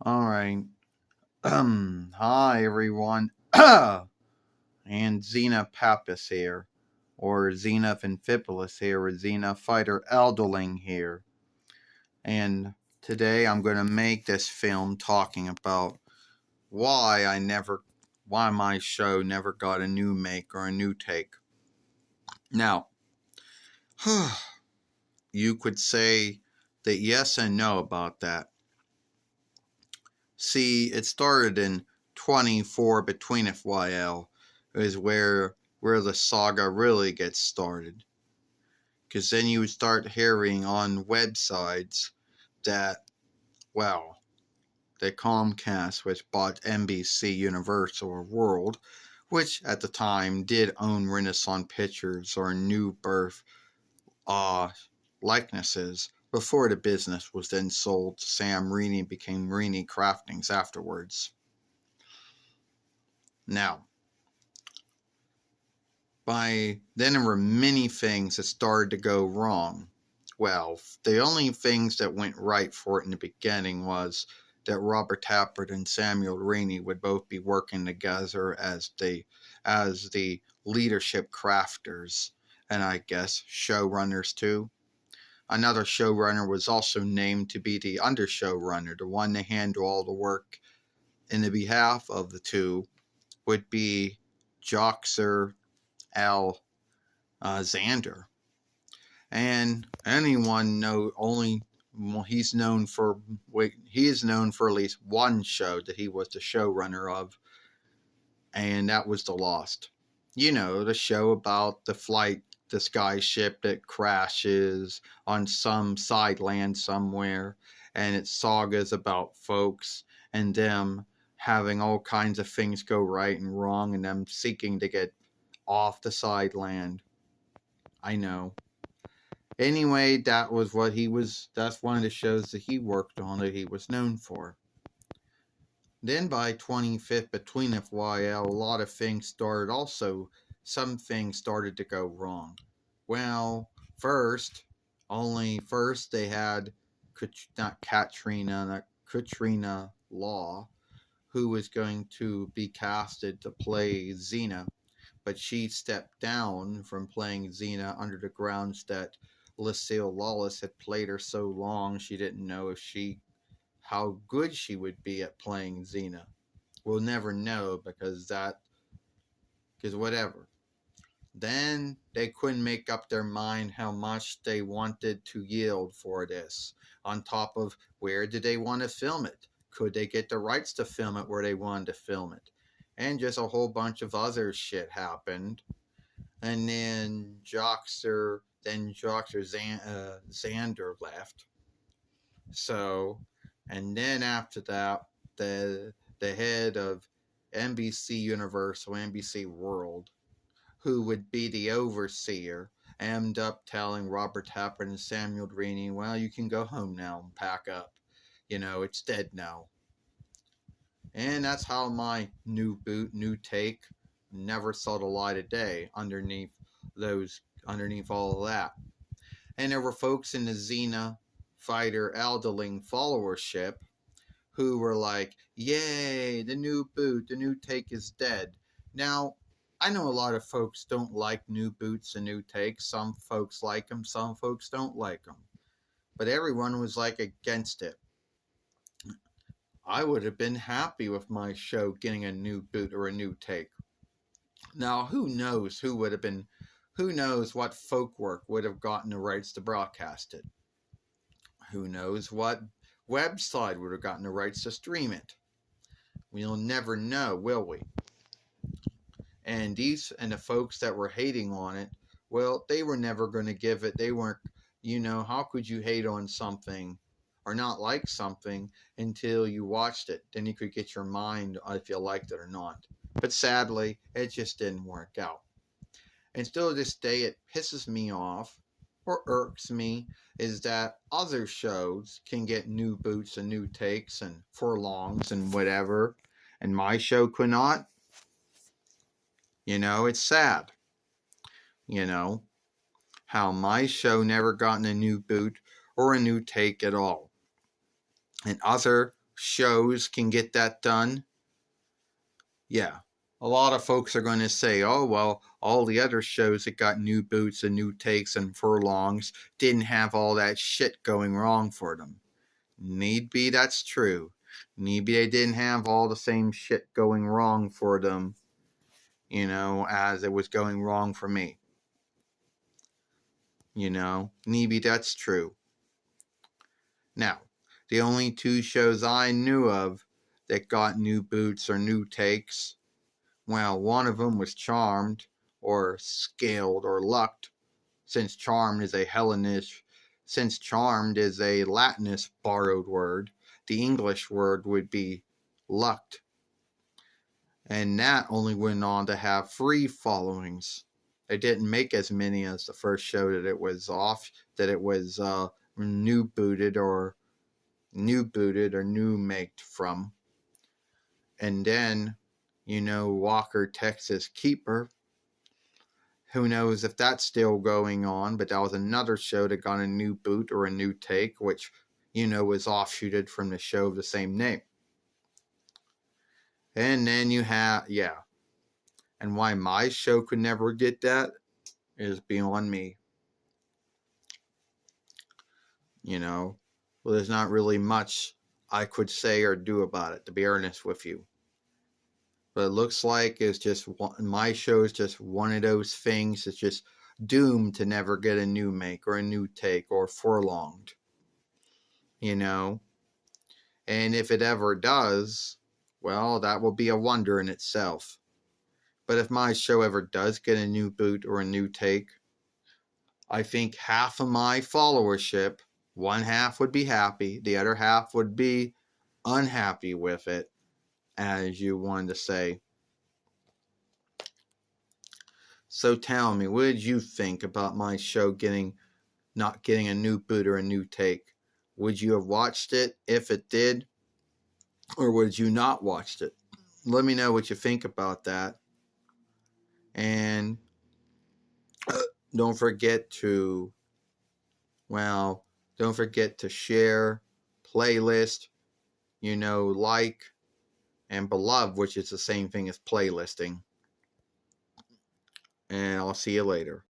Alright. Hi everyone. And Xena Pappas here. Or Xena Amphipolis here, or Xena Fighter ATHELING here. And today I'm going to make this film talking about why my show never got a new make or a new take. Now, you could say that yes and no about that. See, it started in 24 between FYL is where the saga really gets started. Because then you would start hearing on websites that, well, that Comcast, which bought NBC Universal or World, which at the time did own Renaissance Pictures or New Birth likenesses, before the business was then sold to Sam Raimi and became Raimi Craftings afterwards. Now, by then there were many things that started to go wrong. Well, the only things that went right for it in the beginning was that Robert Tappert and Samuel Rainey would both be working together as the leadership crafters, and I guess showrunners too. Another showrunner was also named to be the under showrunner, the one to handle all the work in the behalf of the two would be Joxer Al Xander. And anyone know only well, he is known for at least one show that he was the showrunner of, and that was The Lost. You know, the show about the sky ship that crashes on some side land somewhere, and it's sagas about folks and them having all kinds of things go right and wrong, and them seeking to get off the side land. I know. Anyway, that's one of the shows that he worked on that he was known for. Then by 25th between FYL, a lot of things some things started to go wrong. Well, first they had Katrina Law, who was going to be casted to play Xena, but she stepped down from playing Xena under the grounds that Lucille Lawless had played her so long she didn't know how good she would be at playing Xena. We'll never know because whatever. Then they couldn't make up their mind how much they wanted to yield for this. On top of where did they want to film it? Could they get the rights to film it where they wanted to film it? And just a whole bunch of other shit happened. And then Xander left. So, and then after that, the head of NBC Universal, NBC World, who would be the overseer, ended up telling Robert Tappert and Samuel Rainey, well, you can go home now and pack up. You know, it's dead now. And that's how my new take, never saw the light of day underneath all of that. And there were folks in the Xena Fighter ATHELING followership who were like, yay, the new boot, the new take is dead. Now, I know a lot of folks don't like new boots and new takes. Some folks like them, some folks don't like them. But everyone was like against it. I would have been happy with my show getting a new boot or a new take. Now, who knows what folkwork would have gotten the rights to broadcast it? Who knows what website would have gotten the rights to stream it? We'll never know, will we? And the folks that were hating on it, well, they were never going to give it. They weren't, how could you hate on something or not like something until you watched it? Then you could get your mind if you liked it or not. But sadly, it just didn't work out. And still to this day, it pisses me off or irks me is that other shows can get new boots and new takes and furlongs and whatever, and my show could not. It's sad. How my show never gotten a new boot or a new take at all. And other shows can get that done, yeah, a lot of folks are going to say, oh, well, all the other shows that got new boots and new takes and furlongs didn't have all that shit going wrong for them. Need be that's true. Need be they didn't have all the same shit going wrong for them, as it was going wrong for me. Need be that's true. Now, the only two shows I knew of that got new boots or new takes, well, one of them was Charmed, or Scaled, or Lucked, since Charmed is a Latinist borrowed word. The English word would be lucked. And that only went on to have 3 followings. It didn't make as many as the first show that it was new booted or Newmaked from. And then, Walker, Texas Keeper. Who knows if that's still going on, but that was another show that got a new boot or a new take, which, was offshooted from the show of the same name. And then you have, and why my show could never get that is beyond me. Well, there's not really much I could say or do about it, to be honest with you. But it looks like my show is just one of those things that's just doomed to never get a new make or a new take or furlonged. And if it ever does, well, that will be a wonder in itself. But if my show ever does get a new boot or a new take, I think half of my followership, one half would be happy, the other half would be unhappy with it, as you wanted to say. So tell me, what did you think about my show not getting a new boot or a new take? Would you have watched it if it did? Or would you not watched it? Let me know what you think about that. And don't forget to share, playlist, like, and beloved, which is the same thing as playlisting. And I'll see you later.